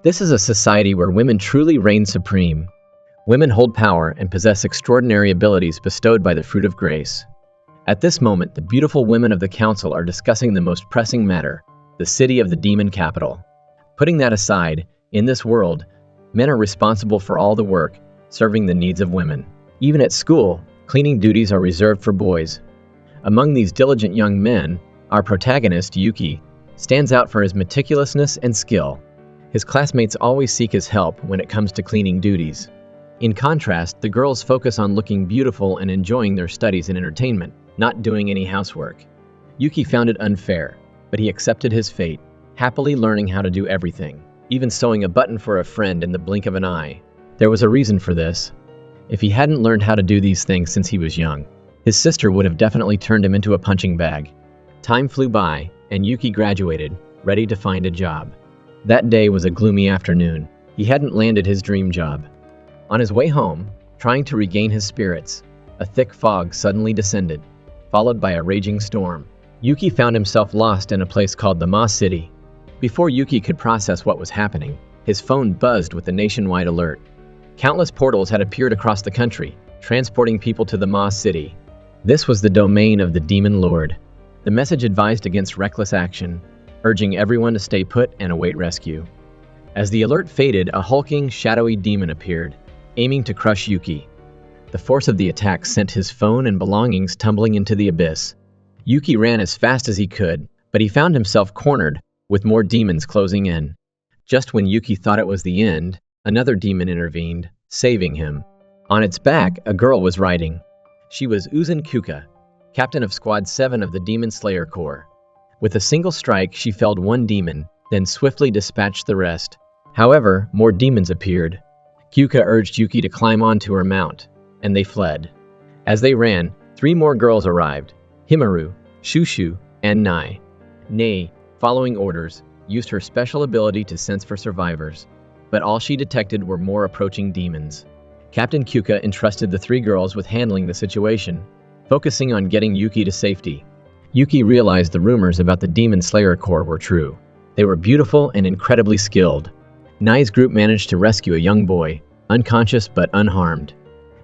This is a society where women truly reign supreme. Women hold power and possess extraordinary abilities bestowed by the fruit of grace. At this moment, the beautiful women of the council are discussing the most pressing matter, the city of the demon capital. Putting that aside, in this world, men are responsible for all the work, serving the needs of women. Even at school, cleaning duties are reserved for boys. Among these diligent young men, our protagonist, Yuki, stands out for his meticulousness and skill. His classmates always seek his help when it comes to cleaning duties. In contrast, the girls focus on looking beautiful and enjoying their studies and entertainment, not doing any housework. Yuki found it unfair, but he accepted his fate, happily learning how to do everything, even sewing a button for a friend in the blink of an eye. There was a reason for this. If he hadn't learned how to do these things since he was young, his sister would have definitely turned him into a punching bag. Time flew by, and Yuki graduated, ready to find a job. That day was a gloomy afternoon. He hadn't landed his dream job. On his way home, trying to regain his spirits, a thick fog suddenly descended, followed by a raging storm. Yuki found himself lost in a place called the Ma City. Before Yuki could process what was happening, his phone buzzed with a nationwide alert. Countless portals had appeared across the country, transporting people to the Ma City. This was the domain of the Demon Lord. The message advised against reckless action, urging everyone to stay put and await rescue. As the alert faded, a hulking, shadowy demon appeared, aiming to crush Yuki. The force of the attack sent his phone and belongings tumbling into the abyss. Yuki ran as fast as he could, but he found himself cornered, with more demons closing in. Just when Yuki thought it was the end, another demon intervened, saving him. On its back, a girl was riding. She was Uzun Kuka, captain of Squad 7 of the Demon Slayer Corps. With a single strike, she felled one demon, then swiftly dispatched the rest. However, more demons appeared. Kuka urged Yuki to climb onto her mount, and they fled. As they ran, 3 more girls arrived: Himaru, Shushu, and Nai. Nai, following orders, used her special ability to sense for survivors, but all she detected were more approaching demons. Captain Kuka entrusted the 3 girls with handling the situation, focusing on getting Yuki to safety. Yuki realized the rumors about the Demon Slayer Corps were true. They were beautiful and incredibly skilled. Nai's group managed to rescue a young boy, unconscious but unharmed.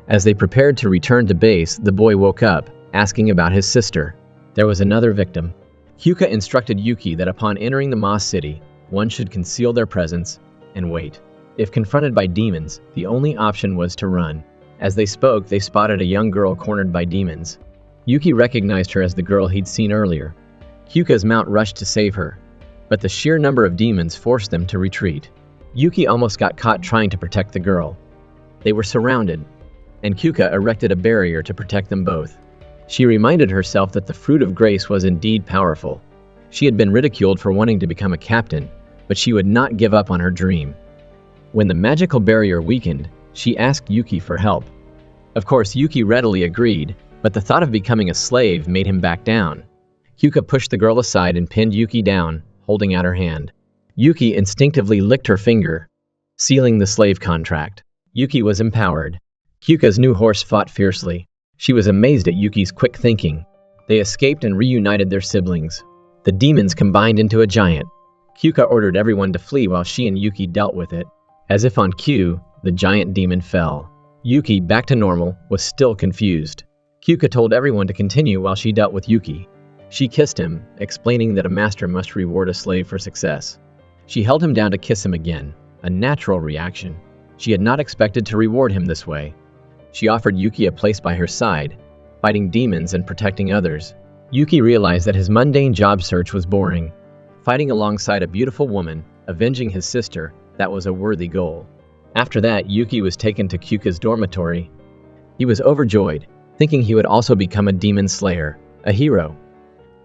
As they prepared to return to base, the boy woke up, asking about his sister. There was another victim. Kuka instructed Yuki that upon entering the Ma City, one should conceal their presence and wait. If confronted by demons, the only option was to run. As they spoke, they spotted a young girl cornered by demons. Yuki recognized her as the girl he'd seen earlier. Kuka's mount rushed to save her, but the sheer number of demons forced them to retreat. Yuki almost got caught trying to protect the girl. They were surrounded, and Kuka erected a barrier to protect them both. She reminded herself that the fruit of grace was indeed powerful. She had been ridiculed for wanting to become a captain, but she would not give up on her dream. When the magical barrier weakened, she asked Yuki for help. Of course, Yuki readily agreed, but the thought of becoming a slave made him back down. Kuka pushed the girl aside and pinned Yuki down, holding out her hand. Yuki instinctively licked her finger, sealing the slave contract. Yuki was empowered. Kuka's new horse fought fiercely. She was amazed at Yuki's quick thinking. They escaped and reunited their siblings. The demons combined into a giant. Kuka ordered everyone to flee while she and Yuki dealt with it. As if on cue, the giant demon fell. Yuki, back to normal, was still confused. Kuka told everyone to continue while she dealt with Yuki. She kissed him, explaining that a master must reward a slave for success. She held him down to kiss him again, a natural reaction. She had not expected to reward him this way. She offered Yuki a place by her side, fighting demons and protecting others. Yuki realized that his mundane job search was boring. Fighting alongside a beautiful woman, avenging his sister, that was a worthy goal. After that, Yuki was taken to Kuka's dormitory. He was overjoyed, thinking he would also become a demon slayer, a hero.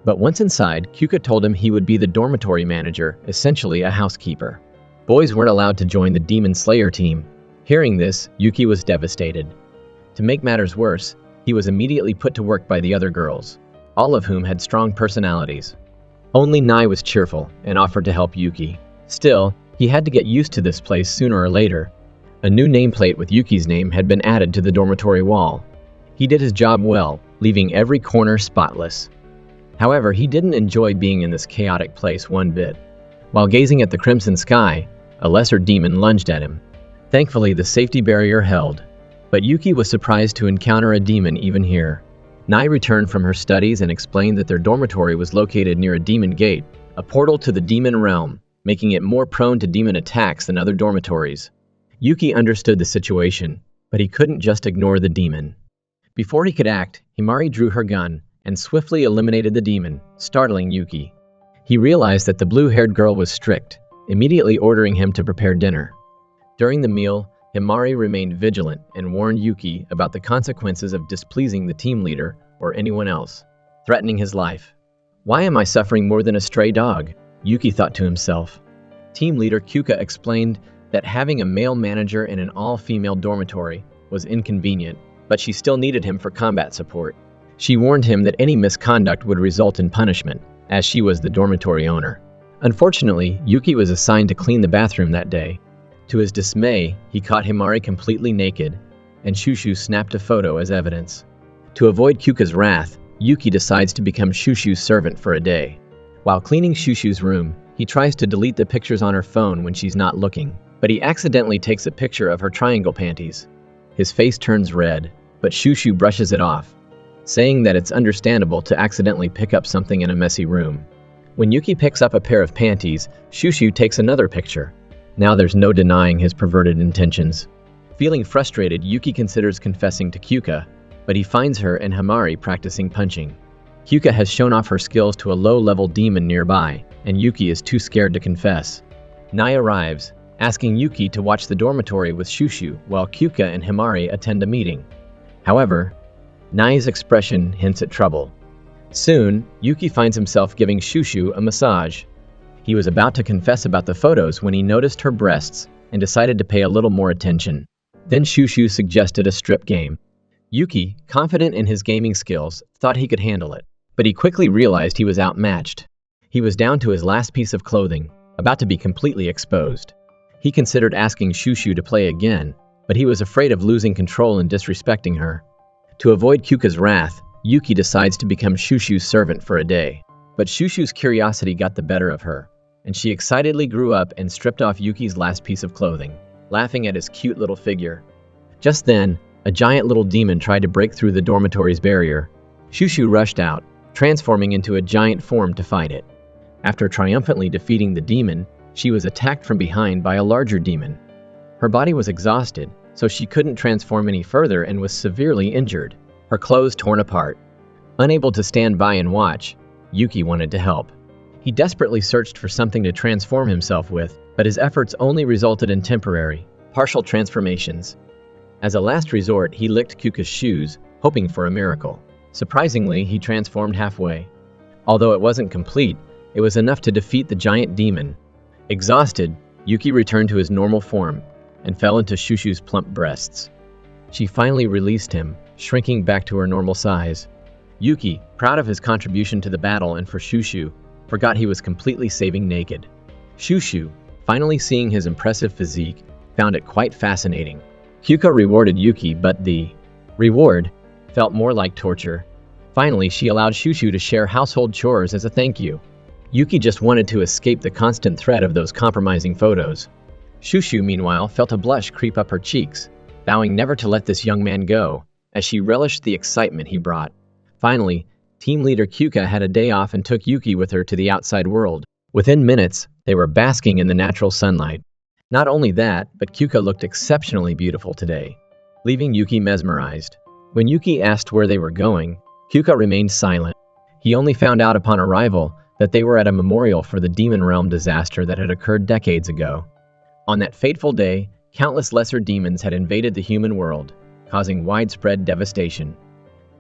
But once inside, Kuka told him he would be the dormitory manager, essentially a housekeeper. Boys weren't allowed to join the Demon Slayer team. Hearing this, Yuki was devastated. To make matters worse, he was immediately put to work by the other girls, all of whom had strong personalities. Only Nai was cheerful and offered to help Yuki. Still, he had to get used to this place sooner or later. A new nameplate with Yuki's name had been added to the dormitory wall. He did his job well, leaving every corner spotless. However, he didn't enjoy being in this chaotic place one bit. While gazing at the crimson sky, a lesser demon lunged at him. Thankfully, the safety barrier held. But Yuki was surprised to encounter a demon even here. Nai returned from her studies and explained that their dormitory was located near a demon gate, a portal to the demon realm, making it more prone to demon attacks than other dormitories. Yuki understood the situation, but he couldn't just ignore the demon. Before he could act, Himari drew her gun and swiftly eliminated the demon, startling Yuki. He realized that the blue-haired girl was strict, immediately ordering him to prepare dinner. During the meal, Himari remained vigilant and warned Yuki about the consequences of displeasing the team leader or anyone else, threatening his life. "Why am I suffering more than a stray dog?" Yuki thought to himself. Team leader Kyuka explained that having a male manager in an all-female dormitory was inconvenient, but she still needed him for combat support. She warned him that any misconduct would result in punishment, as she was the dormitory owner. Unfortunately, Yuki was assigned to clean the bathroom that day. To his dismay, he caught Himari completely naked, and Shushu snapped a photo as evidence. To avoid Kyuka's wrath, Yuki decides to become Shushu's servant for a day. While cleaning Shushu's room, he tries to delete the pictures on her phone when she's not looking, but he accidentally takes a picture of her triangle panties. His face turns red, but Shushu brushes it off, saying that it's understandable to accidentally pick up something in a messy room. When Yuki picks up a pair of panties, Shushu takes another picture. Now there's no denying his perverted intentions. Feeling frustrated, Yuki considers confessing to Kyuka, but he finds her and Himari practicing punching. Kyuka has shown off her skills to a low-level demon nearby, and Yuki is too scared to confess. Nai arrives, asking Yuki to watch the dormitory with Shushu while Kyuka and Himari attend a meeting. However, Nai's expression hints at trouble. Soon, Yuki finds himself giving Shushu a massage. He was about to confess about the photos when he noticed her breasts and decided to pay a little more attention. Then Shushu suggested a strip game. Yuki, confident in his gaming skills, thought he could handle it, but he quickly realized he was outmatched. He was down to his last piece of clothing, about to be completely exposed. He considered asking Shushu to play again, but he was afraid of losing control and disrespecting her. To avoid Kyuka's wrath, Yuki decides to become Shushu's servant for a day. But Shushu's curiosity got the better of her, and she excitedly grew up and stripped off Yuki's last piece of clothing, laughing at his cute little figure. Just then, a giant little demon tried to break through the dormitory's barrier. Shushu rushed out, transforming into a giant form to fight it. After triumphantly defeating the demon, she was attacked from behind by a larger demon. Her body was exhausted, so she couldn't transform any further and was severely injured, her clothes torn apart. Unable to stand by and watch, Yuki wanted to help. He desperately searched for something to transform himself with, but his efforts only resulted in temporary, partial transformations. As a last resort, he licked Kyuka's shoes, hoping for a miracle. Surprisingly, he transformed halfway. Although it wasn't complete, it was enough to defeat the giant demon. Exhausted, Yuki returned to his normal form and fell into Shushu's plump breasts. She finally released him, shrinking back to her normal size. Yuki, proud of his contribution to the battle and for Shushu, forgot he was completely saving naked. Shushu, finally seeing his impressive physique, found it quite fascinating. Kyuka rewarded Yuki, but the reward felt more like torture. Finally, she allowed Shushu to share household chores as a thank you. Yuki just wanted to escape the constant threat of those compromising photos. Shushu, meanwhile, felt a blush creep up her cheeks, vowing never to let this young man go, as she relished the excitement he brought. Finally, team leader Kyuka had a day off and took Yuki with her to the outside world. Within minutes, they were basking in the natural sunlight. Not only that, but Kyuka looked exceptionally beautiful today, leaving Yuki mesmerized. When Yuki asked where they were going, Kyuka remained silent. He only found out upon arrival that they were at a memorial for the Demon Realm disaster that had occurred decades ago. On that fateful day, countless lesser demons had invaded the human world, causing widespread devastation.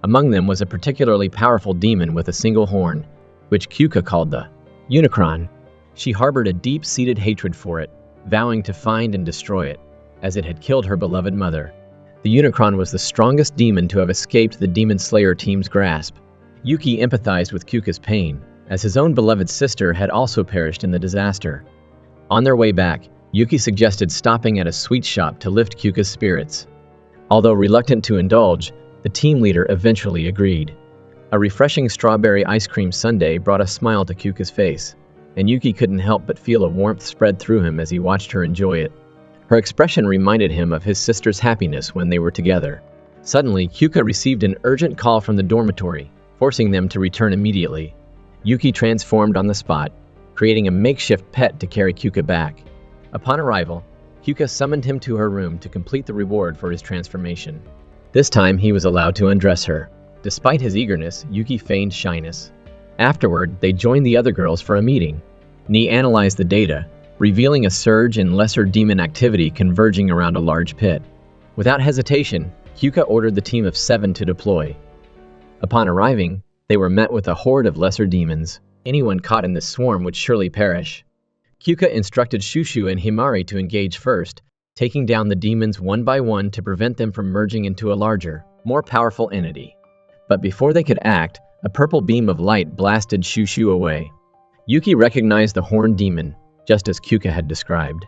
Among them was a particularly powerful demon with a single horn, which Kyuka called the Unicron. She harbored a deep-seated hatred for it, vowing to find and destroy it, as it had killed her beloved mother. The Unicron was the strongest demon to have escaped the Demon Slayer team's grasp. Yuki empathized with Kyuka's pain, as his own beloved sister had also perished in the disaster. On their way back, Yuki suggested stopping at a sweet shop to lift Kyuka's spirits. Although reluctant to indulge, the team leader eventually agreed. A refreshing strawberry ice cream sundae brought a smile to Kyuka's face. and Yuki couldn't help but feel a warmth spread through him as he watched her enjoy it. Her expression reminded him of his sister's happiness when they were together. Suddenly, Kyuka received an urgent call from the dormitory, forcing them to return immediately. Yuki transformed on the spot, creating a makeshift pet to carry Kyuka back. Upon arrival, Kyuka summoned him to her room to complete the reward for his transformation. This time, he was allowed to undress her. Despite his eagerness, Yuki feigned shyness. Afterward, they joined the other girls for a meeting. Ni analyzed the data, revealing a surge in lesser demon activity converging around a large pit. Without hesitation, Kyuka ordered the team of 7 to deploy. Upon arriving, they were met with a horde of lesser demons. Anyone caught in this swarm would surely perish. Kyuka instructed Shushu and Himari to engage first, taking down the demons one by one to prevent them from merging into a larger, more powerful entity. But before they could act, a purple beam of light blasted Shushu away. Yuki recognized the horned demon, just as Kyuka had described.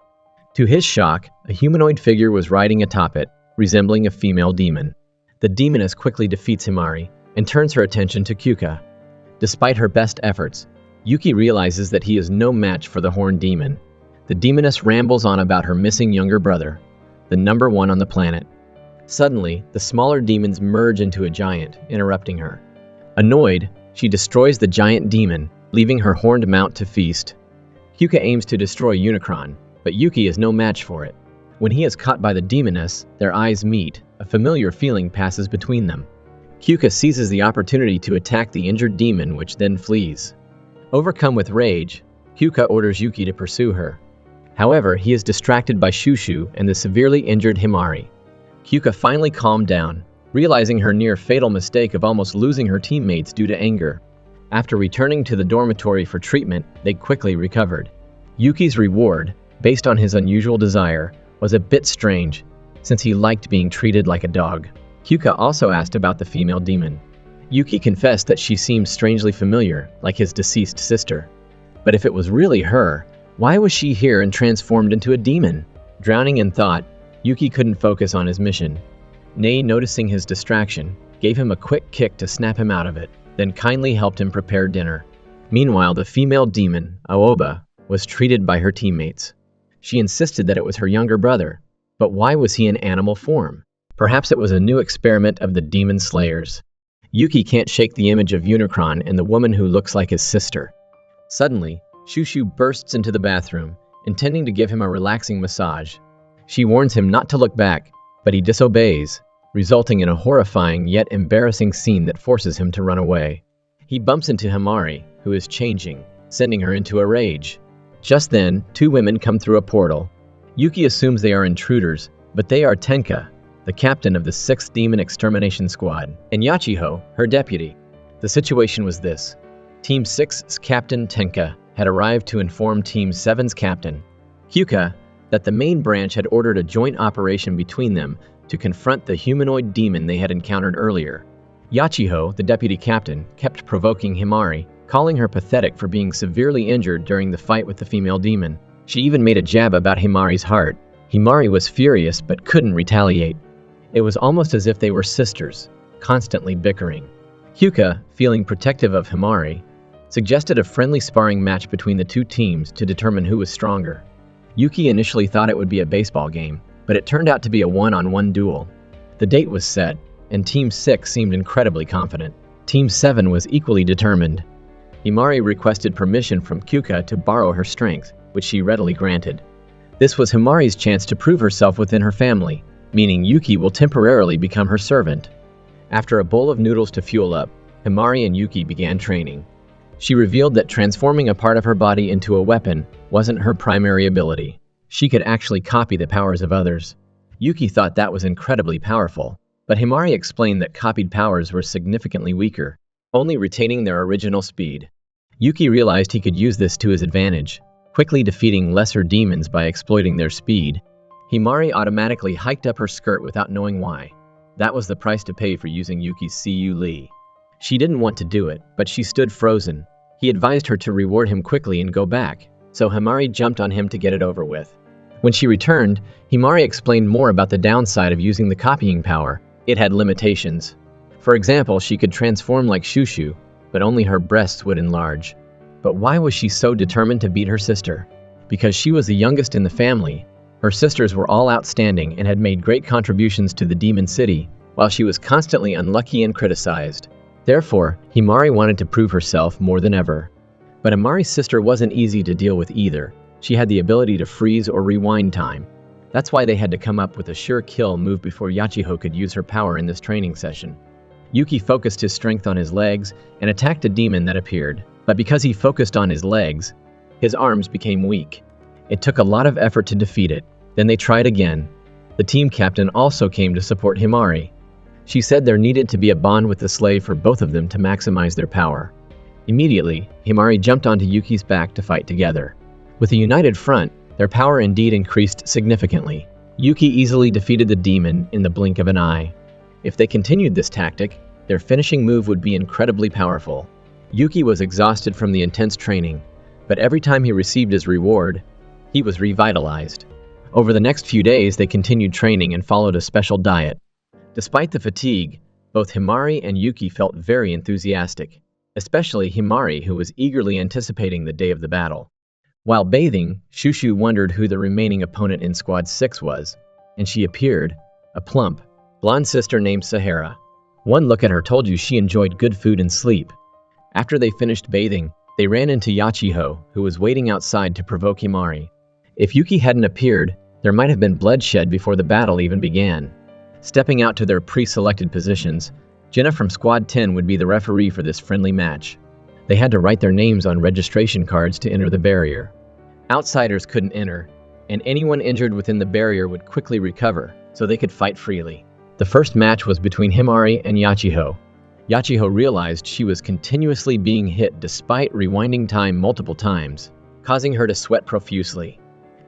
To his shock, a humanoid figure was riding atop it, resembling a female demon. The demoness quickly defeats Himari and turns her attention to Kyuka. Despite her best efforts, Yuki realizes that he is no match for the horned demon. The demoness rambles on about her missing younger brother, the number 1 on the planet. Suddenly, the smaller demons merge into a giant, interrupting her. Annoyed, she destroys the giant demon, leaving her horned mount to feast. Kyuka aims to destroy Unicron, but Yuki is no match for it. When he is caught by the demoness, their eyes meet. A familiar feeling passes between them. Kyuka seizes the opportunity to attack the injured demon, which then flees. Overcome with rage, Kyuka orders Yuki to pursue her. However, he is distracted by Shushu and the severely injured Himari. Kyuka finally calmed down, realizing her near-fatal mistake of almost losing her teammates due to anger. After returning to the dormitory for treatment, they quickly recovered. Yuki's reward, based on his unusual desire, was a bit strange, since he liked being treated like a dog. Kyuka also asked about the female demon. Yuki confessed that she seemed strangely familiar, like his deceased sister. But if it was really her, why was she here and transformed into a demon? Drowning in thought, Yuki couldn't focus on his mission. Nei, noticing his distraction, gave him a quick kick to snap him out of it, then kindly helped him prepare dinner. Meanwhile, the female demon, Aoba, was treated by her teammates. She insisted that it was her younger brother, but why was he in animal form? Perhaps it was a new experiment of the demon slayers. Yuki can't shake the image of Unicron and the woman who looks like his sister. Suddenly, Shushu bursts into the bathroom, intending to give him a relaxing massage. She warns him not to look back, but he disobeys, resulting in a horrifying yet embarrassing scene that forces him to run away. He bumps into Himari, who is changing, sending her into a rage. Just then, 2 women come through a portal. Yuki assumes they are intruders, but they are Tenka, the captain of the 6th Demon Extermination Squad, and Yachiho, her deputy. The situation was this. Team 6's captain, Tenka, had arrived to inform Team 7's captain, Kyuka, that the main branch had ordered a joint operation between them to confront the humanoid demon they had encountered earlier. Yachiho, the deputy captain, kept provoking Himari, calling her pathetic for being severely injured during the fight with the female demon. She even made a jab about Himari's heart. Himari was furious but couldn't retaliate. It was almost as if they were sisters, constantly bickering. Kyuka, feeling protective of Himari, suggested a friendly sparring match between the 2 teams to determine who was stronger. Yuki initially thought it would be a baseball game, but it turned out to be a one-on-one duel. The date was set, and Team 6 seemed incredibly confident. Team 7 was equally determined. Himari requested permission from Kyuka to borrow her strength, which she readily granted. This was Himari's chance to prove herself within her family, meaning Yuki will temporarily become her servant. After a bowl of noodles to fuel up, Himari and Yuki began training. She revealed that transforming a part of her body into a weapon wasn't her primary ability. She could actually copy the powers of others. Yuki thought that was incredibly powerful, but Himari explained that copied powers were significantly weaker, only retaining their original speed. Yuki realized he could use this to his advantage, quickly defeating lesser demons by exploiting their speed. Himari automatically hiked up her skirt without knowing why. That was the price to pay for using Yuki's Siyu Li. She didn't want to do it, but she stood frozen. He advised her to reward him quickly and go back, so Himari jumped on him to get it over with. When she returned, Himari explained more about the downside of using the copying power. It had limitations. For example, she could transform like Shushu, but only her breasts would enlarge. But why was she so determined to beat her sister? Because she was the youngest in the family. Her sisters were all outstanding and had made great contributions to the Demon City, while she was constantly unlucky and criticized. Therefore, Himari wanted to prove herself more than ever. But Himari's sister wasn't easy to deal with either. She had the ability to freeze or rewind time. That's why they had to come up with a sure kill move before Yachiho could use her power in this training session. Yuki focused his strength on his legs and attacked a demon that appeared. But because he focused on his legs, his arms became weak. It took a lot of effort to defeat it. Then they tried again. The team captain also came to support Himari. She said there needed to be a bond with the slave for both of them to maximize their power. Immediately, Himari jumped onto Yuki's back to fight together. With a united front, their power indeed increased significantly. Yuki easily defeated the demon in the blink of an eye. If they continued this tactic, their finishing move would be incredibly powerful. Yuki was exhausted from the intense training, but every time he received his reward, he was revitalized. Over the next few days, they continued training and followed a special diet. Despite the fatigue, both Himari and Yuki felt very enthusiastic, especially Himari, who was eagerly anticipating the day of the battle. While bathing, Shushu wondered who the remaining opponent in Squad 6 was, and she appeared, a plump, blonde sister named Sahara. One look at her told you she enjoyed good food and sleep. After they finished bathing, they ran into Yachiho, who was waiting outside to provoke Himari. If Yuki hadn't appeared, there might have been bloodshed before the battle even began. Stepping out to their pre-selected positions, Jenna from Squad 10 would be the referee for this friendly match. They had to write their names on registration cards to enter the barrier. Outsiders couldn't enter, and anyone injured within the barrier would quickly recover, so they could fight freely. The first match was between Himari and Yachiho. Yachiho realized she was continuously being hit despite rewinding time multiple times, causing her to sweat profusely.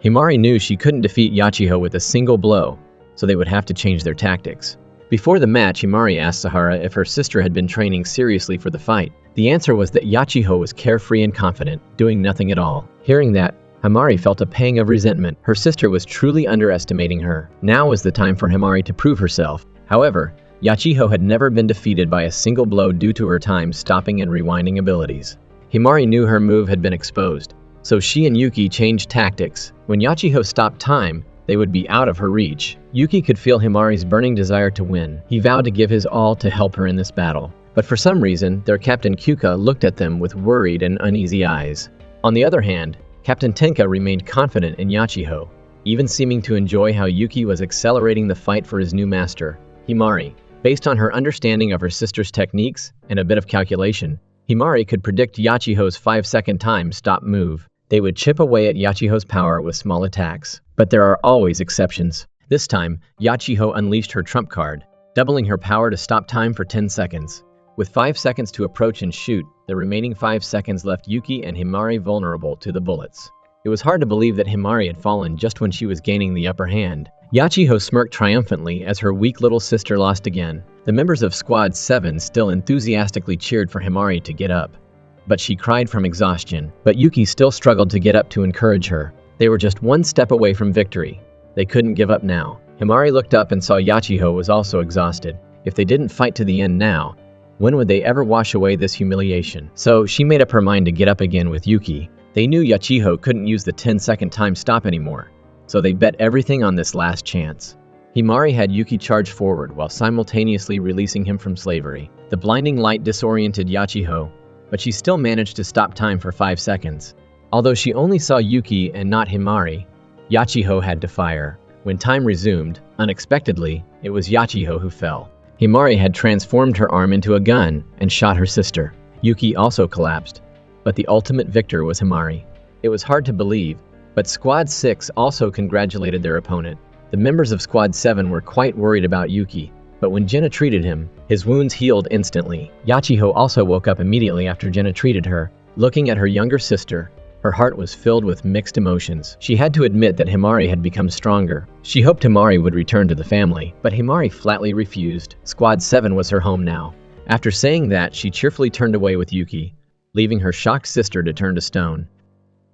Himari knew she couldn't defeat Yachiho with a single blow, so they would have to change their tactics. Before the match, Himari asked Sahara if her sister had been training seriously for the fight. The answer was that Yachiho was carefree and confident, doing nothing at all. Hearing that, Himari felt a pang of resentment. Her sister was truly underestimating her. Now was the time for Himari to prove herself. However, Yachiho had never been defeated by a single blow due to her time stopping and rewinding abilities. Himari knew her move had been exposed, so she and Yuki changed tactics. When Yachiho stopped time, they would be out of her reach. Yuki could feel Himari's burning desire to win. He vowed to give his all to help her in this battle. But for some reason, their Captain Kyuka looked at them with worried and uneasy eyes. On the other hand, Captain Tenka remained confident in Yachiho, even seeming to enjoy how Yuki was accelerating the fight for his new master, Himari. Based on her understanding of her sister's techniques and a bit of calculation, Himari could predict Yachiho's 5-second time stop move. They would chip away at Yachiho's power with small attacks. But there are always exceptions. This time, Yachiho unleashed her trump card, doubling her power to stop time for 10 seconds. With 5 seconds to approach and shoot, the remaining 5 seconds left Yuki and Himari vulnerable to the bullets. It was hard to believe that Himari had fallen just when she was gaining the upper hand. Yachiho smirked triumphantly as her weak little sister lost again. The members of Squad 7 still enthusiastically cheered for Himari to get up. But she cried from exhaustion. But Yuki still struggled to get up to encourage her. They were just one step away from victory. They couldn't give up now. Himari looked up and saw Yachiho was also exhausted. If they didn't fight to the end now, when would they ever wash away this humiliation? So she made up her mind to get up again with Yuki. They knew Yachiho couldn't use the 10-second time stop anymore, so they bet everything on this last chance. Himari had Yuki charge forward while simultaneously releasing him from slavery. The blinding light disoriented Yachiho, but she still managed to stop time for 5 seconds. Although she only saw Yuki and not Himari, Yachiho had to fire. When time resumed, unexpectedly, it was Yachiho who fell. Himari had transformed her arm into a gun and shot her sister. Yuki also collapsed, but the ultimate victor was Himari. It was hard to believe, but Squad 6 also congratulated their opponent. The members of Squad 7 were quite worried about Yuki, but when Jenna treated him, his wounds healed instantly. Yachiho also woke up immediately after Jenna treated her. Looking at her younger sister, her heart was filled with mixed emotions. She had to admit that Himari had become stronger. She hoped Himari would return to the family, but Himari flatly refused. Squad 7 was her home now. After saying that, she cheerfully turned away with Yuki, leaving her shocked sister to turn to stone.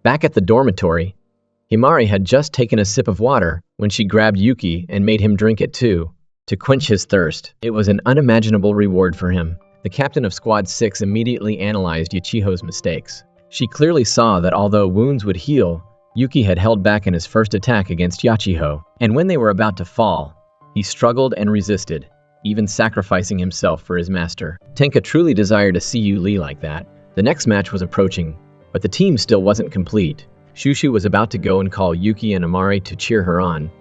Back at the dormitory, Himari had just taken a sip of water when she grabbed Yuki and made him drink it too, to quench his thirst. It was an unimaginable reward for him. The captain of Squad 6 immediately analyzed Yachiho's mistakes. She clearly saw that although wounds would heal, Yuki had held back in his first attack against Yachiho, and when they were about to fall, he struggled and resisted, even sacrificing himself for his master. Tenka truly desired to see Yu Li like that. The next match was approaching, but the team still wasn't complete. Shushu was about to go and call Yuki and Himari to cheer her on,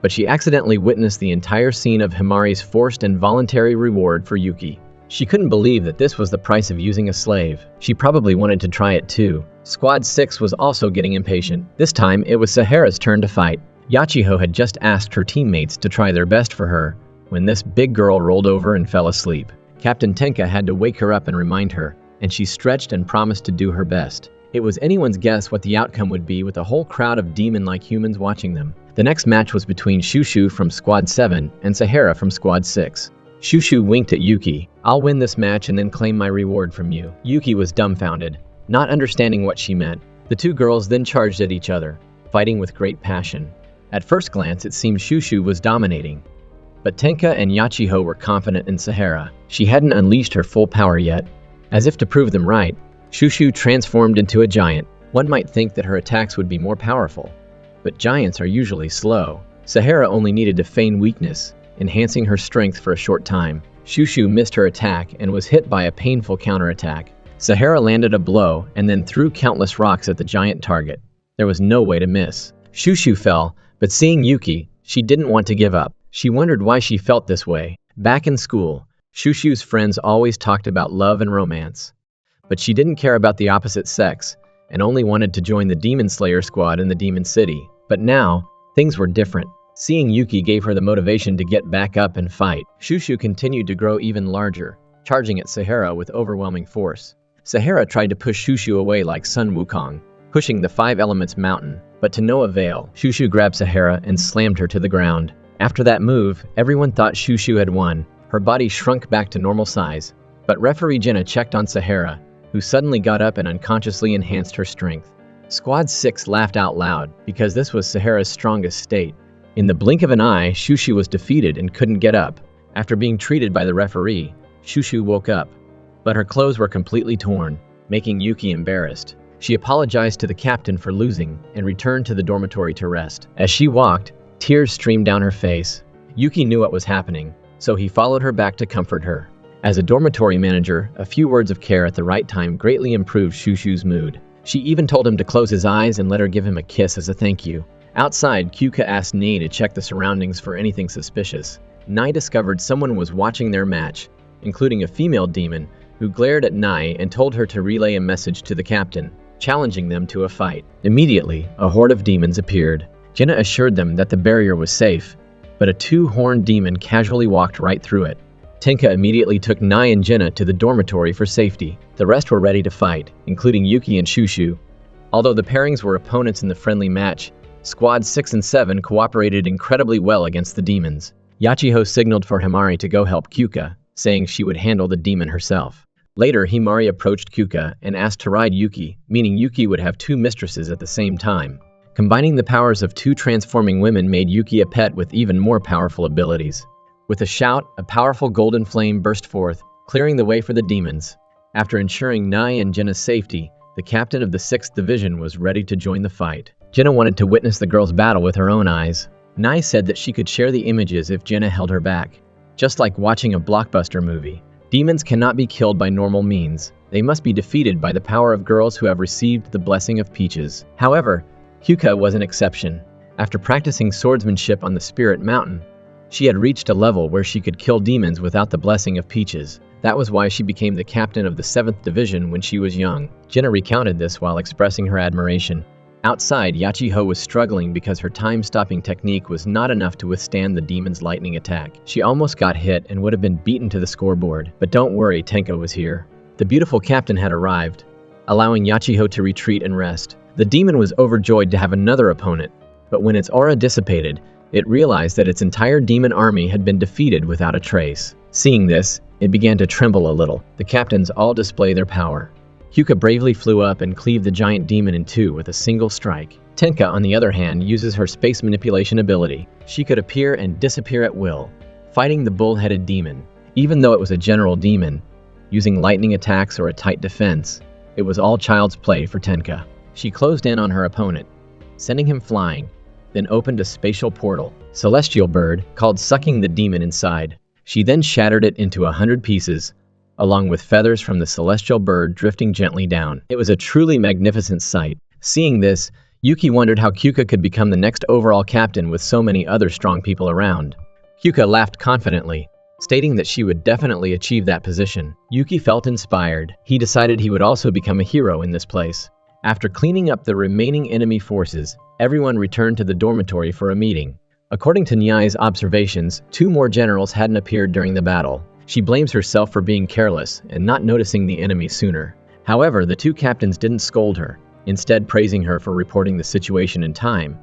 but she accidentally witnessed the entire scene of Himari's forced and voluntary reward for Yuki. She couldn't believe that this was the price of using a slave. She probably wanted to try it too. Squad 6 was also getting impatient. This time, it was Sahara's turn to fight. Yachiho had just asked her teammates to try their best for her when this big girl rolled over and fell asleep. Captain Tenka had to wake her up and remind her, and she stretched and promised to do her best. It was anyone's guess what the outcome would be with a whole crowd of demon-like humans watching them. The next match was between Shushu from Squad 7 and Sahara from Squad 6. Shushu winked at Yuki. "I'll win this match and then claim my reward from you." Yuki was dumbfounded, not understanding what she meant. The two girls then charged at each other, fighting with great passion. At first glance, it seemed Shushu was dominating, but Tenka and Yachiho were confident in Sahara. She hadn't unleashed her full power yet. As if to prove them right, Shushu transformed into a giant. One might think that her attacks would be more powerful, but giants are usually slow. Sahara only needed to feign weakness, enhancing her strength for a short time. Shushu missed her attack and was hit by a painful counterattack. Sahara landed a blow and then threw countless rocks at the giant target. There was no way to miss. Shushu fell, but seeing Yuki, she didn't want to give up. She wondered why she felt this way. Back in school, Shushu's friends always talked about love and romance, but she didn't care about the opposite sex and only wanted to join the Demon Slayer squad in the Demon City. But now, things were different. Seeing Yuki gave her the motivation to get back up and fight. Shushu continued to grow even larger, charging at Sahara with overwhelming force. Sahara tried to push Shushu away like Sun Wukong, pushing the Five Elements mountain, but to no avail. Shushu grabbed Sahara and slammed her to the ground. After that move, everyone thought Shushu had won. Her body shrunk back to normal size, but referee Jenna checked on Sahara, who suddenly got up and unconsciously enhanced her strength. Squad 6 laughed out loud because this was Sahara's strongest state. In the blink of an eye, Shushu was defeated and couldn't get up. After being treated by the referee, Shushu woke up, but her clothes were completely torn, making Yuki embarrassed. She apologized to the captain for losing and returned to the dormitory to rest. As she walked, tears streamed down her face. Yuki knew what was happening, so he followed her back to comfort her. As a dormitory manager, a few words of care at the right time greatly improved Shushu's mood. She even told him to close his eyes and let her give him a kiss as a thank you. Outside, Kyuka asked Nai to check the surroundings for anything suspicious. Nai discovered someone was watching their match, including a female demon, who glared at Nai and told her to relay a message to the captain, challenging them to a fight. Immediately, a horde of demons appeared. Jenna assured them that the barrier was safe, but a two-horned demon casually walked right through it. Tenka immediately took Nai and Jenna to the dormitory for safety. The rest were ready to fight, including Yuki and Shushu. Although the pairings were opponents in the friendly match, Squad 6 and 7 cooperated incredibly well against the demons. Yachiho signaled for Himari to go help Kyuka, saying she would handle the demon herself. Later, Himari approached Kyuka and asked to ride Yuki, meaning Yuki would have two mistresses at the same time. Combining the powers of two transforming women made Yuki a pet with even more powerful abilities. With a shout, a powerful golden flame burst forth, clearing the way for the demons. After ensuring Nai and Jenna's safety, the captain of the 6th Division was ready to join the fight. Jenna wanted to witness the girls' battle with her own eyes. Nai said that she could share the images if Jenna held her back. Just like watching a blockbuster movie, demons cannot be killed by normal means. They must be defeated by the power of girls who have received the blessing of Peaches. However, Kyuka was an exception. After practicing swordsmanship on the Spirit Mountain, she had reached a level where she could kill demons without the blessing of Peaches. That was why she became the captain of the 7th Division when she was young. Jenna recounted this while expressing her admiration. Outside, Yachiho was struggling because her time-stopping technique was not enough to withstand the demon's lightning attack. She almost got hit and would have been beaten to the scoreboard. But don't worry, Tenka was here. The beautiful captain had arrived, allowing Yachiho to retreat and rest. The demon was overjoyed to have another opponent, but when its aura dissipated, it realized that its entire demon army had been defeated without a trace. Seeing this, it began to tremble a little. The captains all display their power. Kyuka bravely flew up and cleaved the giant demon in two with a single strike. Tenka, on the other hand, uses her space manipulation ability. She could appear and disappear at will, fighting the bull-headed demon. Even though it was a general demon, using lightning attacks or a tight defense, It was all child's play for Tenka. She closed in on her opponent, sending him flying, then opened a spatial portal, celestial bird, called sucking the demon inside. She then shattered it into 100 pieces, along with feathers from the celestial bird drifting gently down. It was a truly magnificent sight. Seeing this, Yuki wondered how Kyuka could become the next overall captain with so many other strong people around. Kyuka laughed confidently, stating that she would definitely achieve that position. Yuki felt inspired. He decided he would also become a hero in this place. After cleaning up the remaining enemy forces, everyone returned to the dormitory for a meeting. According to Nyai's observations, 2 more generals hadn't appeared during the battle. She blames herself for being careless and not noticing the enemy sooner. However, the 2 captains didn't scold her, instead praising her for reporting the situation in time,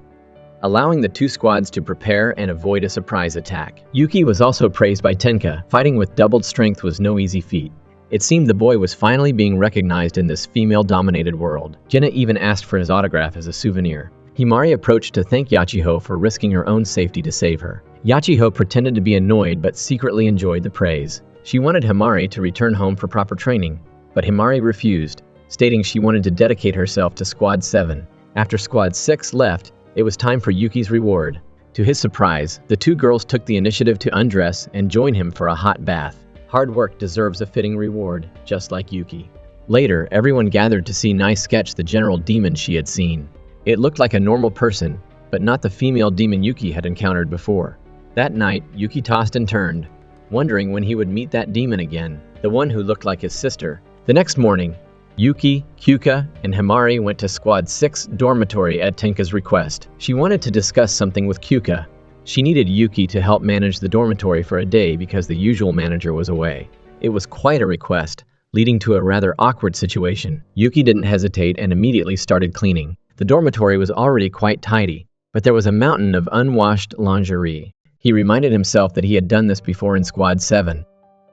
allowing the 2 squads to prepare and avoid a surprise attack. Yuki was also praised by Tenka. Fighting with doubled strength was no easy feat. It seemed the boy was finally being recognized in this female-dominated world. Jenna even asked for his autograph as a souvenir. Himari approached to thank Yachiho for risking her own safety to save her. Yachiho pretended to be annoyed but secretly enjoyed the praise. She wanted Himari to return home for proper training, but Himari refused, stating she wanted to dedicate herself to Squad 7. After Squad 6 left, it was time for Yuki's reward. To his surprise, the 2 girls took the initiative to undress and join him for a hot bath. Hard work deserves a fitting reward, just like Yuki. Later, everyone gathered to see Nai sketch the general demon she had seen. It looked like a normal person, but not the female demon Yuki had encountered before. That night, Yuki tossed and turned, wondering when he would meet that demon again, the one who looked like his sister. The next morning, Yuki, Kyuka, and Himari went to Squad 6 dormitory at Tenka's request. She wanted to discuss something with Kyuka. She needed Yuki to help manage the dormitory for a day because the usual manager was away. It was quite a request, leading to a rather awkward situation. Yuki didn't hesitate and immediately started cleaning. The dormitory was already quite tidy, but there was a mountain of unwashed lingerie. He reminded himself that he had done this before in Squad 7,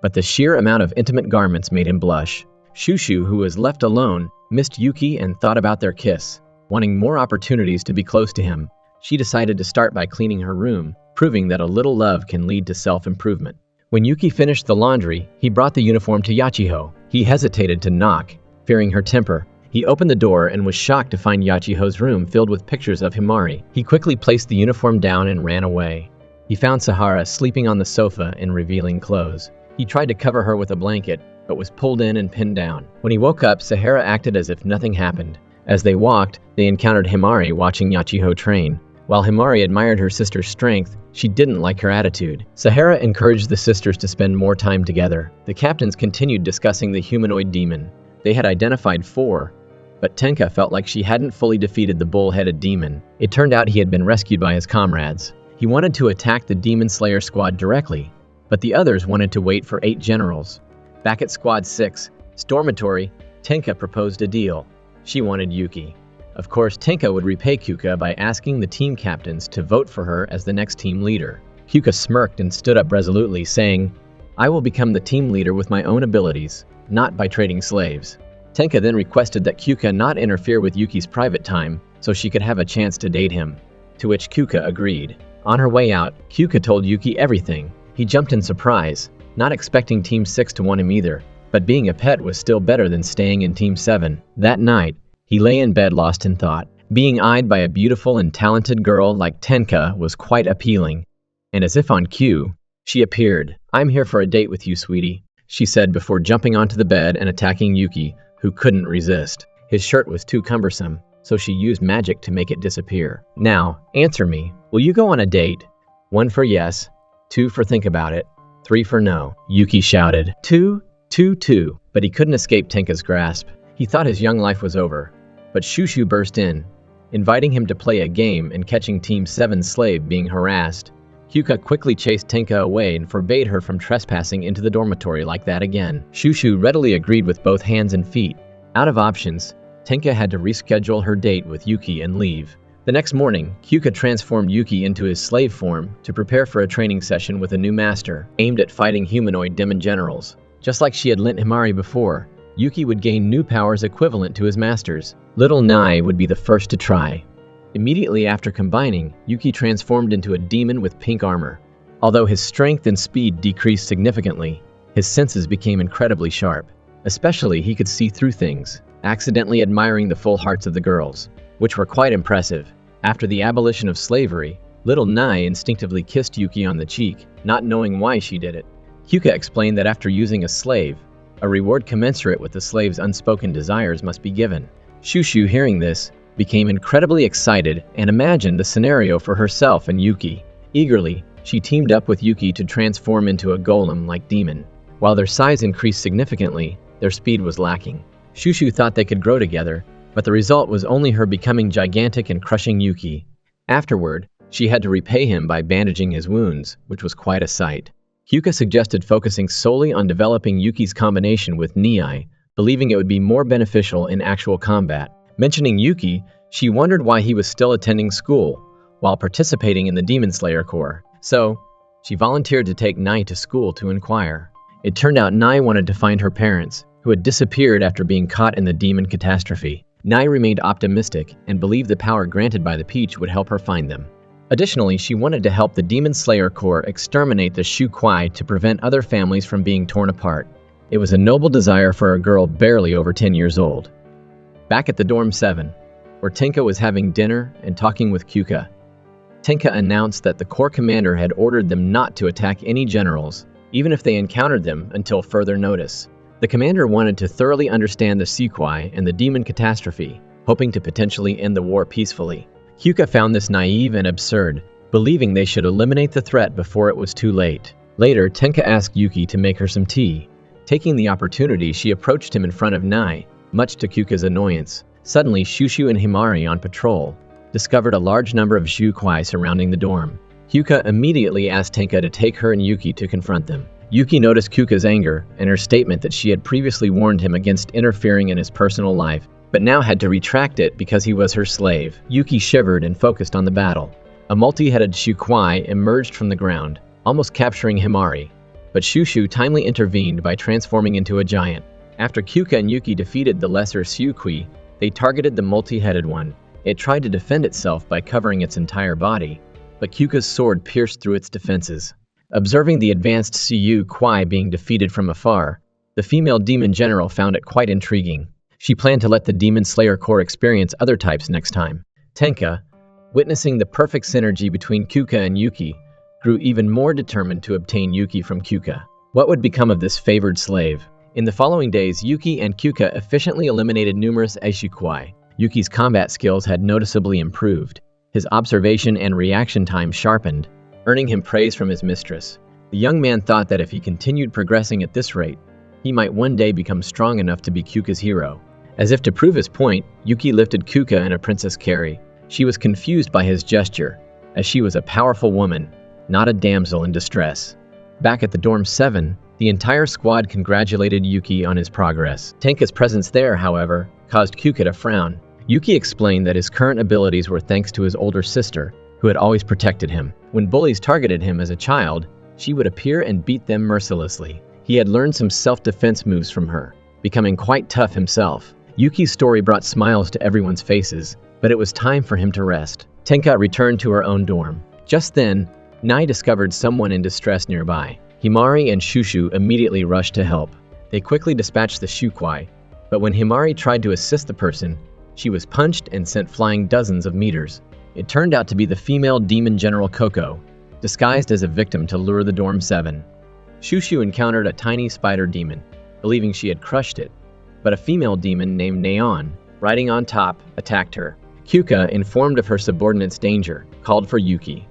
but the sheer amount of intimate garments made him blush. Shushu, who was left alone, missed Yuki and thought about their kiss. Wanting more opportunities to be close to him, she decided to start by cleaning her room, proving that a little love can lead to self-improvement. When Yuki finished the laundry, he brought the uniform to Yachiho. He hesitated to knock, fearing her temper. He opened the door and was shocked to find Yachiho's room filled with pictures of Himari. He quickly placed the uniform down and ran away. He found Sahara sleeping on the sofa in revealing clothes. He tried to cover her with a blanket, but was pulled in and pinned down. When he woke up, Sahara acted as if nothing happened. As they walked, they encountered Himari watching Yachiho train. While Himari admired her sister's strength, she didn't like her attitude. Sahara encouraged the sisters to spend more time together. The captains continued discussing the humanoid demon. They had identified 4, but Tenka felt like she hadn't fully defeated the bull-headed demon. It turned out he had been rescued by his comrades. He wanted to attack the Demon Slayer squad directly, but the others wanted to wait for 8 generals. Back at Squad 6, dormitory, Tenka proposed a deal. She wanted Yuki. Of course, Tenka would repay Kyuka by asking the team captains to vote for her as the next team leader. Kyuka smirked and stood up resolutely, saying, "I will become the team leader with my own abilities, not by trading slaves." Tenka then requested that Kyuka not interfere with Yuki's private time so she could have a chance to date him, to which Kyuka agreed. On her way out, Kyuka told Yuki everything. He jumped in surprise, not expecting Team 6 to want him either, but being a pet was still better than staying in Team 7. That night, he lay in bed lost in thought. Being eyed by a beautiful and talented girl like Tenka was quite appealing, and as if on cue, she appeared. "I'm here for a date with you, sweetie," she said before jumping onto the bed and attacking Yuki, who couldn't resist. His shirt was too cumbersome, so she used magic to make it disappear. "Now, answer me. Will you go on a date? 1 for yes, 2 for think about it, 3 for no," Yuki shouted. 2, 2, 2. But he couldn't escape Tenka's grasp. He thought his young life was over. But Shushu burst in, inviting him to play a game and catching Team 7's slave being harassed. Kyuka quickly chased Tenka away and forbade her from trespassing into the dormitory like that again. Shushu readily agreed with both hands and feet. Out of options, Tenka had to reschedule her date with Yuki and leave. The next morning, Kyuka transformed Yuki into his slave form to prepare for a training session with a new master, aimed at fighting humanoid demon generals. Just like she had lent Himari before, Yuki would gain new powers equivalent to his master's. Little Nai would be the first to try. Immediately after combining, Yuki transformed into a demon with pink armor. Although his strength and speed decreased significantly, his senses became incredibly sharp. Especially, he could see through things. accidentally admiring the full hearts of the girls, which were quite impressive. After the abolition of slavery, little Nai instinctively kissed Yuki on the cheek, not knowing why she did it. Kyuka explained that after using a slave, a reward commensurate with the slave's unspoken desires must be given. Shushu, hearing this, became incredibly excited and imagined the scenario for herself and Yuki. Eagerly, she teamed up with Yuki to transform into a golem-like demon. While their size increased significantly, their speed was lacking. Shushu thought they could grow together, but the result was only her becoming gigantic and crushing Yuki. Afterward, she had to repay him by bandaging his wounds, which was quite a sight. Kyuka suggested focusing solely on developing Yuki's combination with Nai, believing it would be more beneficial in actual combat. Mentioning Yuki, she wondered why he was still attending school, while participating in the Demon Slayer Corps. So, she volunteered to take Nai to school to inquire. It turned out Nai wanted to find her parents, who had disappeared after being caught in the demon catastrophe. Nai remained optimistic and believed the power granted by the peach would help her find them. Additionally, she wanted to help the Demon Slayer Corps exterminate the Shu Kuai to prevent other families from being torn apart. It was a noble desire for a girl barely over 10 years old. Back at the Dorm 7, where Tenka was having dinner and talking with Kyuka, Tenka announced that the Corps commander had ordered them not to attack any generals, even if they encountered them, until further notice. The commander wanted to thoroughly understand the Sequai and the demon catastrophe, hoping to potentially end the war peacefully. Kyuka found this naive and absurd, believing they should eliminate the threat before it was too late. Later, Tenka asked Yuki to make her some tea. Taking the opportunity, she approached him in front of Nai, much to Kyuka's annoyance. Suddenly, Shushu and Himari, on patrol, discovered a large number of Shu Kuai surrounding the dorm. Kyuka immediately asked Tenka to take her and Yuki to confront them. Yuki noticed Kyuka's anger and her statement that she had previously warned him against interfering in his personal life, but now had to retract it because he was her slave. Yuki shivered and focused on the battle. A multi-headed Shu Kuai emerged from the ground, almost capturing Himari, but Shushu timely intervened by transforming into a giant. After Kyuka and Yuki defeated the lesser Shu Kui, they targeted the multi-headed one. It tried to defend itself by covering its entire body, but Kyuka's sword pierced through its defenses. Observing the advanced Shu Kuai being defeated from afar, the female demon general found it quite intriguing. She planned to let the Demon Slayer Corps experience other types next time. Tenka, witnessing the perfect synergy between Kyuka and Yuki, grew even more determined to obtain Yuki from Kyuka. What would become of this favored slave? In the following days, Yuki and Kyuka efficiently eliminated numerous Eishu Kuai. Yuki's combat skills had noticeably improved. His observation and reaction time sharpened, earning him praise from his mistress. The young man thought that if he continued progressing at this rate, he might one day become strong enough to be Kyuka's hero. As if to prove his point, Yuki lifted Kyuka in a princess carry. She was confused by his gesture, as she was a powerful woman, not a damsel in distress. Back at the Dorm 7, the entire squad congratulated Yuki on his progress. Tenka's presence there, however, caused Kyuka to frown. Yuki explained that his current abilities were thanks to his older sister, who had always protected him. When bullies targeted him as a child, she would appear and beat them mercilessly. He had learned some self-defense moves from her, becoming quite tough himself. Yuki's story brought smiles to everyone's faces, but it was time for him to rest. Tenka returned to her own dorm. Just then, Nai discovered someone in distress nearby. Himari and Shushu immediately rushed to help. They quickly dispatched the Shu Kuai, but when Himari tried to assist the person, she was punched and sent flying dozens of meters. It turned out to be the female demon general Koko, disguised as a victim to lure the Dorm 7. Shushu encountered a tiny spider demon, believing she had crushed it, but a female demon named Neon, riding on top, attacked her. Kyuka, informed of her subordinate's danger, called for Yuki.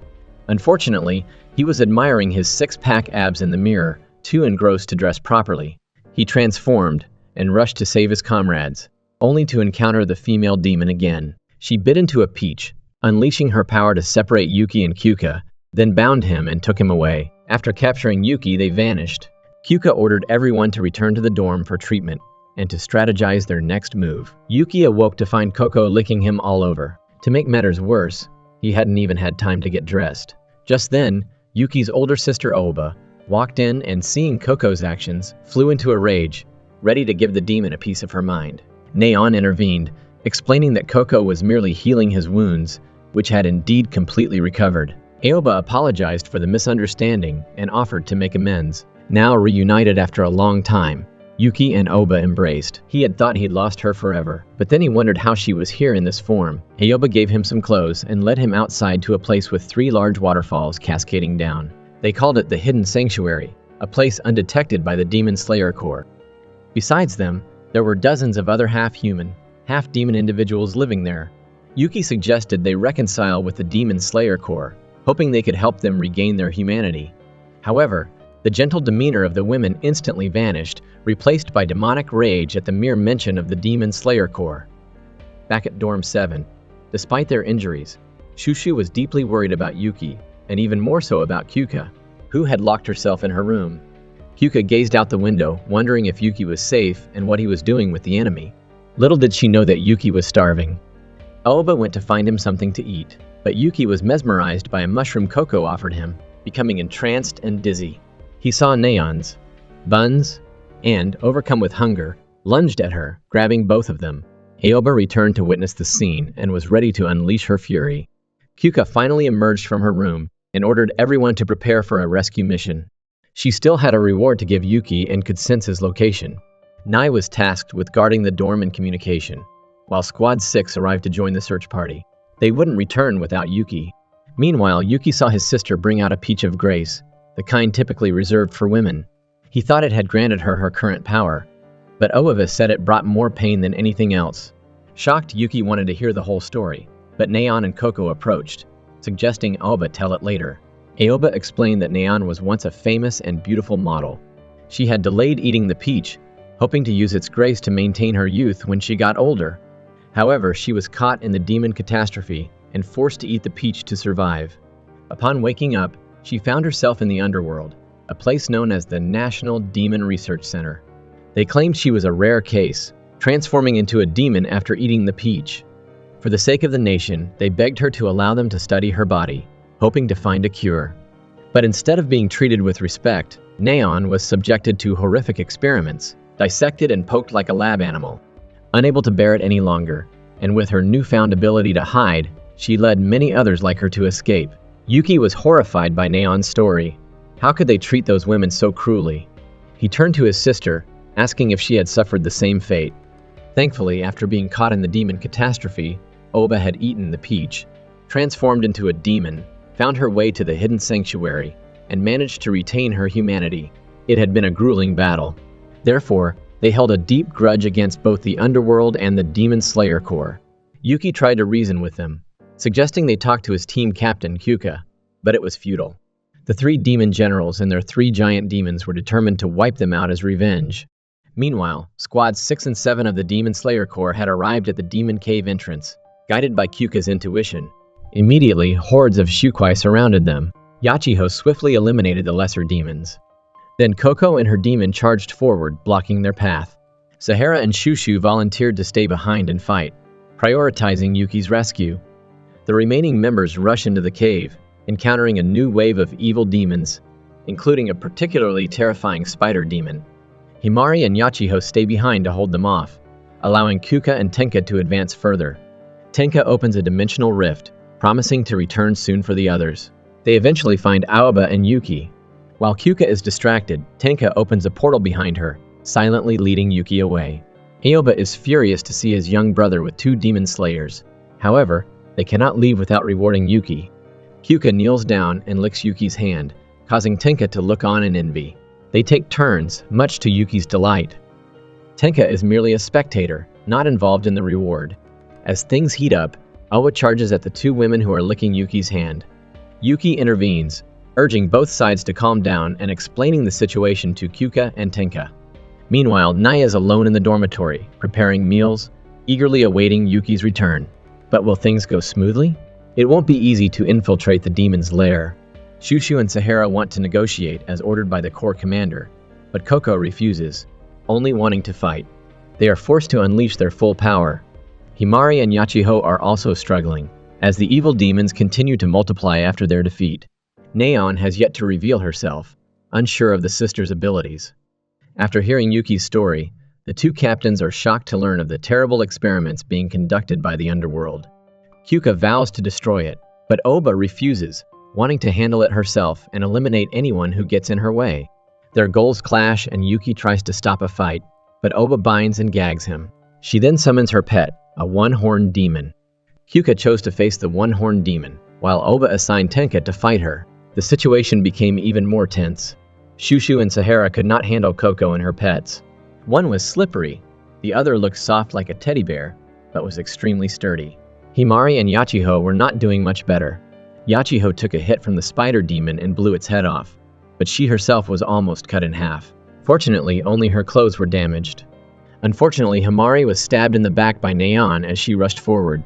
Unfortunately, he was admiring his six-pack abs in the mirror, too engrossed to dress properly. He transformed and rushed to save his comrades, only to encounter the female demon again. She bit into a peach, unleashing her power to separate Yuki and Kyuka, then bound him and took him away. After capturing Yuki, they vanished. Kyuka ordered everyone to return to the dorm for treatment and to strategize their next move. Yuki awoke to find Koko licking him all over. To make matters worse, he hadn't even had time to get dressed. Just then, Yuki's older sister Oba walked in and, seeing Koko's actions, flew into a rage, ready to give the demon a piece of her mind. Neon intervened, explaining that Koko was merely healing his wounds, which had indeed completely recovered. Aoba apologized for the misunderstanding and offered to make amends. Now reunited after a long time, Yuki and Oba embraced. He had thought he'd lost her forever, but then he wondered how she was here in this form. Aoba gave him some clothes and led him outside to a place with 3 large waterfalls cascading down. They called it the Hidden Sanctuary, a place undetected by the Demon Slayer Corps. Besides them, there were dozens of other half-human, half-demon individuals living there. Yuki suggested they reconcile with the Demon Slayer Corps, hoping they could help them regain their humanity. However, the gentle demeanor of the women instantly vanished, replaced by demonic rage at the mere mention of the Demon Slayer Corps. Back at Dorm 7, despite their injuries, Shushu was deeply worried about Yuki, and even more so about Kyuka, who had locked herself in her room. Kyuka gazed out the window, wondering if Yuki was safe and what he was doing with the enemy. Little did she know that Yuki was starving. Aoba went to find him something to eat, but Yuki was mesmerized by a mushroom Coco offered him, becoming entranced and dizzy. He saw neons, buns, and, overcome with hunger, lunged at her, grabbing both of them. Aoba returned to witness the scene and was ready to unleash her fury. Kyuka finally emerged from her room and ordered everyone to prepare for a rescue mission. She still had a reward to give Yuki and could sense his location. Nai was tasked with guarding the dorm and communication, while Squad 6 arrived to join the search party. They wouldn't return without Yuki. Meanwhile, Yuki saw his sister bring out a peach of grace, the kind typically reserved for women. He thought it had granted her her current power, but Oavis said it brought more pain than anything else. Shocked, Yuki wanted to hear the whole story, but Neon and Coco approached, suggesting Aoba tell it later. Aoba explained that Neon was once a famous and beautiful model. She had delayed eating the peach, hoping to use its grace to maintain her youth when she got older. However, she was caught in the demon catastrophe and forced to eat the peach to survive. Upon waking up, she found herself in the underworld, a place known as the National Demon Research Center. They claimed she was a rare case, transforming into a demon after eating the peach. For the sake of the nation, they begged her to allow them to study her body, hoping to find a cure. But instead of being treated with respect, Neon was subjected to horrific experiments, dissected and poked like a lab animal. Unable to bear it any longer, and with her newfound ability to hide, she led many others like her to escape. Yuki was horrified by Neon's story. How could they treat those women so cruelly? He turned to his sister, asking if she had suffered the same fate. Thankfully, after being caught in the demon catastrophe, Oba had eaten the peach, transformed into a demon, found her way to the hidden sanctuary, and managed to retain her humanity. It had been a grueling battle. Therefore, they held a deep grudge against both the underworld and the Demon Slayer Corps. Yuki tried to reason with them, suggesting they talk to his team captain, Kyuka, but it was futile. The 3 demon generals and their 3 giant demons were determined to wipe them out as revenge. Meanwhile, Squads 6 and 7 of the Demon Slayer Corps had arrived at the Demon Cave entrance, guided by Kyuka's intuition. Immediately, hordes of Shukwai surrounded them. Yachiho swiftly eliminated the lesser demons. Then Coco and her demon charged forward, blocking their path. Sahara and Shushu volunteered to stay behind and fight, prioritizing Yuki's rescue. The remaining members rush into the cave, encountering a new wave of evil demons, including a particularly terrifying spider demon. Himari and Yachiho stay behind to hold them off, allowing Kyuka and Tenka to advance further. Tenka opens a dimensional rift, promising to return soon for the others. They eventually find Aoba and Yuki. While Kyuka is distracted, Tenka opens a portal behind her, silently leading Yuki away. Aoba is furious to see his young brother with 2 demon slayers. However, they cannot leave without rewarding Yuki. Kyuka kneels down and licks Yuki's hand, causing Tenka to look on in envy. They take turns, much to Yuki's delight. Tenka is merely a spectator, not involved in the reward. As things heat up, Awa charges at the 2 women who are licking Yuki's hand. Yuki intervenes, urging both sides to calm down and explaining the situation to Kyuka and Tenka. Meanwhile, Naya is alone in the dormitory, preparing meals, eagerly awaiting Yuki's return. But will things go smoothly? It won't be easy to infiltrate the demon's lair. Shushu and Sahara want to negotiate as ordered by the Corps commander, but Coco refuses, only wanting to fight. They are forced to unleash their full power. Himari and Yachiho are also struggling, as the evil demons continue to multiply after their defeat. Neon has yet to reveal herself, unsure of the sisters' abilities. After hearing Yuki's story, the 2 captains are shocked to learn of the terrible experiments being conducted by the underworld. Kyuka vows to destroy it, but Oba refuses, wanting to handle it herself and eliminate anyone who gets in her way. Their goals clash and Yuki tries to stop a fight, but Oba binds and gags him. She then summons her pet, a one-horned demon. Kyuka chose to face the one-horned demon, while Oba assigned Tenka to fight her. The situation became even more tense. Shushu and Sahara could not handle Coco and her pets. One was slippery, the other looked soft like a teddy bear, but was extremely sturdy. Himari and Yachiho were not doing much better. Yachiho took a hit from the spider demon and blew its head off, but she herself was almost cut in half. Fortunately, only her clothes were damaged. Unfortunately, Himari was stabbed in the back by Neon as she rushed forward.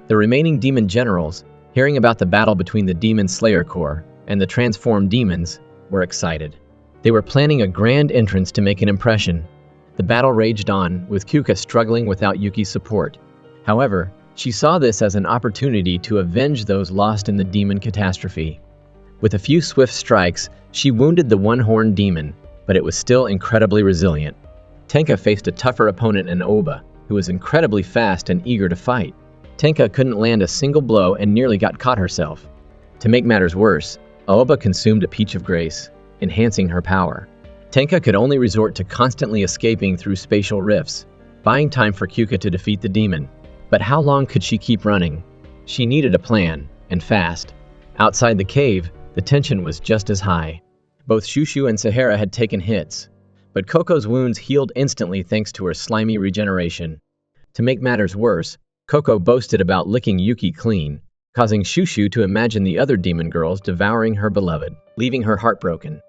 The remaining demon generals, hearing about the battle between the Demon Slayer Corps and the transformed demons, were excited. They were planning a grand entrance to make an impression. The battle raged on, with Kyuka struggling without Yuki's support. However, she saw this as an opportunity to avenge those lost in the demon catastrophe. With a few swift strikes, she wounded the one-horned demon, but it was still incredibly resilient. Tenka faced a tougher opponent in Oba, who was incredibly fast and eager to fight. Tenka couldn't land a single blow and nearly got caught herself. To make matters worse, Aoba consumed a Peach of Grace, enhancing her power. Tenka could only resort to constantly escaping through spatial rifts, buying time for Kyuka to defeat the demon. But how long could she keep running? She needed a plan, and fast. Outside the cave, the tension was just as high. Both Shushu and Sahara had taken hits, but Coco's wounds healed instantly thanks to her slimy regeneration. To make matters worse, Coco boasted about licking Yuki clean, causing Shushu to imagine the other demon girls devouring her beloved, leaving her heartbroken.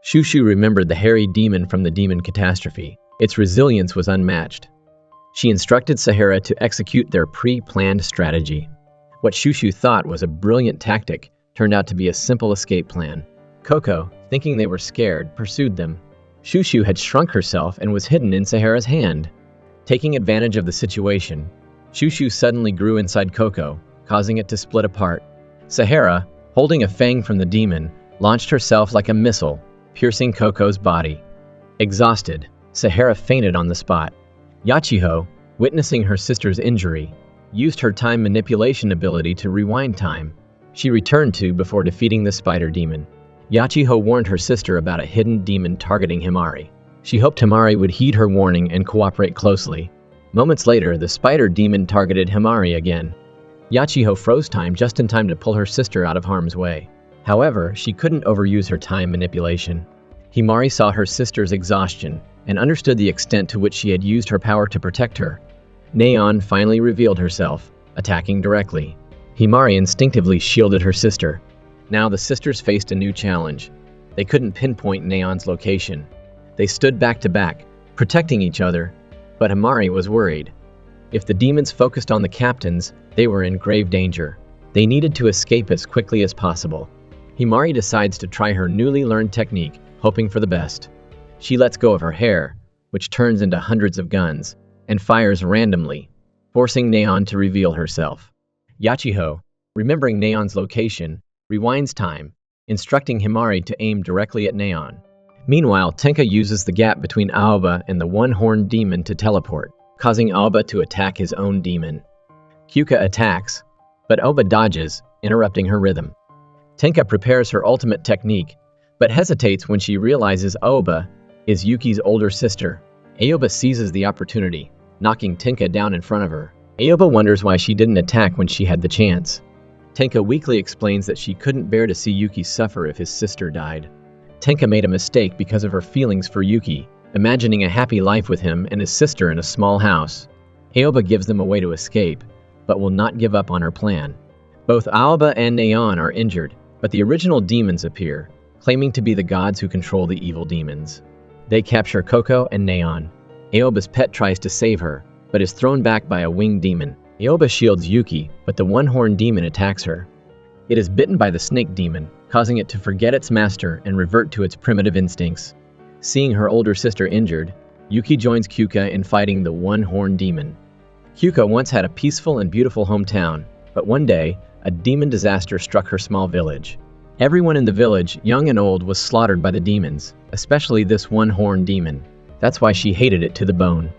Shushu remembered the hairy demon from the demon catastrophe. Its resilience was unmatched. She instructed Sahara to execute their pre-planned strategy. What Shushu thought was a brilliant tactic turned out to be a simple escape plan. Coco, thinking they were scared, pursued them. Shushu had shrunk herself and was hidden in Sahara's hand. Taking advantage of the situation, Shushu suddenly grew inside Coco, causing it to split apart. Sahara, holding a fang from the demon, launched herself like a missile, piercing Coco's body. Exhausted, Sahara fainted on the spot. Yachiho, witnessing her sister's injury, used her time manipulation ability to rewind time. She returned to before defeating the spider demon. Yachiho warned her sister about a hidden demon targeting Himari. She hoped Himari would heed her warning and cooperate closely. Moments later, the spider demon targeted Himari again. Yachiho froze time just in time to pull her sister out of harm's way. However, she couldn't overuse her time manipulation. Himari saw her sister's exhaustion and understood the extent to which she had used her power to protect her. Neon finally revealed herself, attacking directly. Himari instinctively shielded her sister. Now the sisters faced a new challenge. They couldn't pinpoint Neon's location. They stood back to back, protecting each other, but Himari was worried. If the demons focused on the captains, they were in grave danger. They needed to escape as quickly as possible. Himari decides to try her newly learned technique, hoping for the best. She lets go of her hair, which turns into hundreds of guns, and fires randomly, forcing Neon to reveal herself. Yachiho, remembering Neon's location, rewinds time, instructing Himari to aim directly at Neon. Meanwhile, Tenka uses the gap between Aoba and the one-horned demon to teleport, causing Aoba to attack his own demon. Kyuka attacks, but Aoba dodges, interrupting her rhythm. Tenka prepares her ultimate technique, but hesitates when she realizes Aoba is Yuki's older sister. Aoba seizes the opportunity, knocking Tenka down in front of her. Aoba wonders why she didn't attack when she had the chance. Tenka weakly explains that she couldn't bear to see Yuki suffer if his sister died. Tenka made a mistake because of her feelings for Yuki, imagining a happy life with him and his sister in a small house. Aoba gives them a way to escape, but will not give up on her plan. Both Aoba and Neon are injured, but the original demons appear, claiming to be the gods who control the evil demons. They capture Coco and Neon. Aoba's pet tries to save her, but is thrown back by a winged demon. Aoba shields Yuki, but the one-horned demon attacks her. It is bitten by the snake demon, causing it to forget its master and revert to its primitive instincts. Seeing her older sister injured, Yuki joins Kyuka in fighting the one-horned demon. Kyuka once had a peaceful and beautiful hometown, but one day, a demon disaster struck her small village. Everyone in the village, young and old, was slaughtered by the demons, especially this one-horned demon. That's why she hated it to the bone.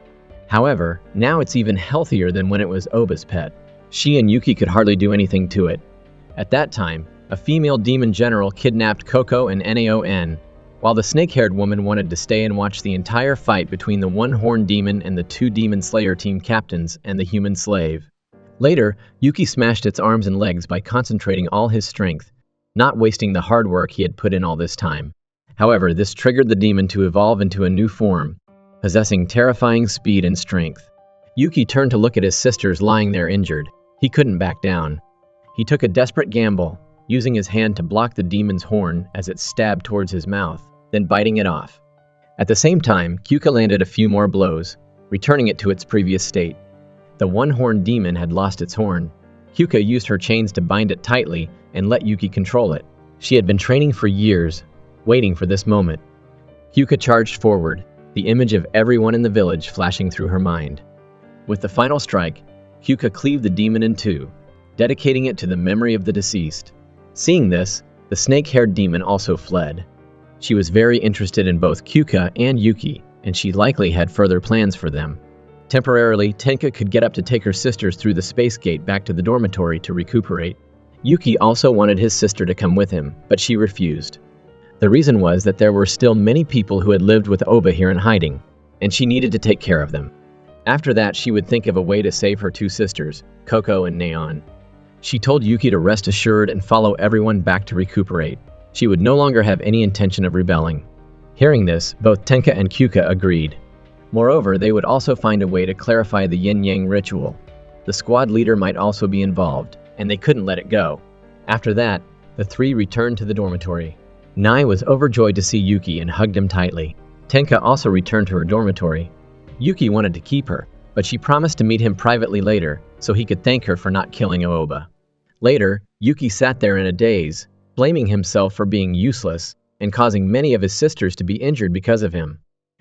However, now it's even healthier than when it was Oba's pet. She and Yuki could hardly do anything to it. At that time, a female demon general kidnapped Coco and Neon. while the snake-haired woman wanted to stay and watch the entire fight between the one-horned demon and the two Demon Slayer team captains and the human slave. Later, Yuki smashed its arms and legs by concentrating all his strength, not wasting the hard work he had put in all this time. However, this triggered the demon to evolve into a new form, possessing terrifying speed and strength. Yuki turned to look at his sisters lying there injured. He couldn't back down. He took a desperate gamble, using his hand to block the demon's horn as it stabbed towards his mouth, then biting it off. At the same time, Kyuka landed a few more blows, returning it to its previous state. The one-horned demon had lost its horn. Kyuka used her chains to bind it tightly and let Yuki control it. She had been training for years, waiting for this moment. Kyuka charged forward, the image of everyone in the village flashing through her mind. With the final strike, Kyuka cleaved the demon in two, dedicating it to the memory of the deceased. Seeing this, the snake-haired demon also fled. She was very interested in both Kyuka and Yuki, and she likely had further plans for them. Temporarily, Tenka could get up to take her sisters through the space gate back to the dormitory to recuperate. Yuki also wanted his sister to come with him, but she refused. The reason was that there were still many people who had lived with Oba here in hiding, and she needed to take care of them. After that, she would think of a way to save her two sisters, Coco and Neon. She told Yuki to rest assured and follow everyone back to recuperate. She would no longer have any intention of rebelling. Hearing this, both Tenka and Kyuka agreed. Moreover, they would also find a way to clarify the yin-yang ritual. The squad leader might also be involved, and they couldn't let it go. After that, the three returned to the dormitory. Nai was overjoyed to see Yuki and hugged him tightly. Tenka also returned to her dormitory. Yuki wanted to keep her, but she promised to meet him privately later so he could thank her for not killing Aoba. Later, Yuki sat there in a daze, blaming himself for being useless and causing many of his sisters to be injured because of him.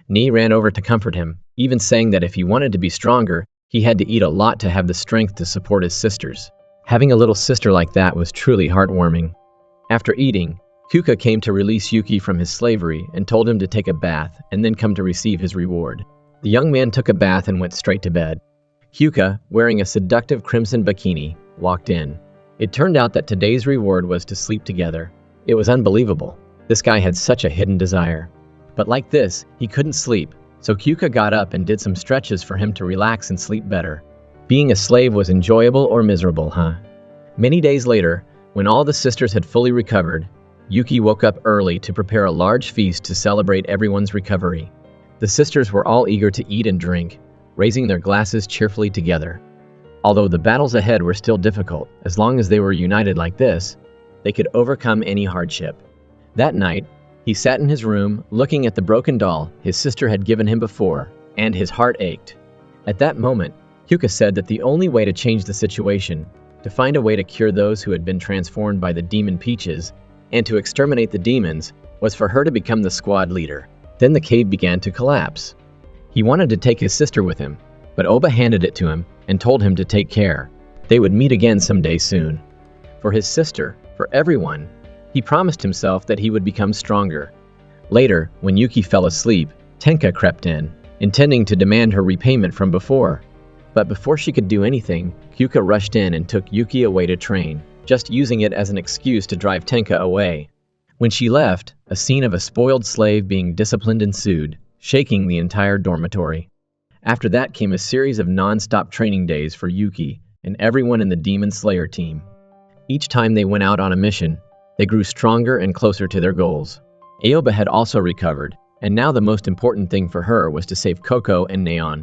Ni ran over to comfort him, even saying that if he wanted to be stronger, he had to eat a lot to have the strength to support his sisters. Having a little sister like that was truly heartwarming. After eating, Kyuka came to release Yuki from his slavery and told him to take a bath and then come to receive his reward. The young man took a bath and went straight to bed. Kyuka, wearing a seductive crimson bikini, walked in. It turned out that today's reward was to sleep together. It was unbelievable. This guy had such a hidden desire. But like this, he couldn't sleep, so Kyuka got up and did some stretches for him to relax and sleep better. Being a slave was enjoyable or miserable, huh? Many days later, when all the sisters had fully recovered, Yuki woke up early to prepare a large feast to celebrate everyone's recovery. The sisters were all eager to eat and drink, raising their glasses cheerfully together. Although the battles ahead were still difficult, as long as they were united like this, they could overcome any hardship. That night, he sat in his room, looking at the broken doll his sister had given him before, and his heart ached. At that moment, Kyuka said that the only way to change the situation, to find a way to cure those who had been transformed by the demon Peaches, and to exterminate the demons, was for her to become the squad leader. Then the cave began to collapse. He wanted to take his sister with him, but Oba handed it to him and told him to take care. They would meet again someday soon. For his sister, for everyone, he promised himself that he would become stronger. Later, when Yuki fell asleep, Tenka crept in, intending to demand her repayment from before. But before she could do anything, Kyuka rushed in and took Yuki away to train, just using it as an excuse to drive Tenka away. When she left, a scene of a spoiled slave being disciplined ensued, shaking the entire dormitory. After that came a series of non-stop training days for Yuki and everyone in the Demon Slayer team. Each time they went out on a mission, they grew stronger and closer to their goals. Aoba had also recovered, and now the most important thing for her was to save Coco and Neon.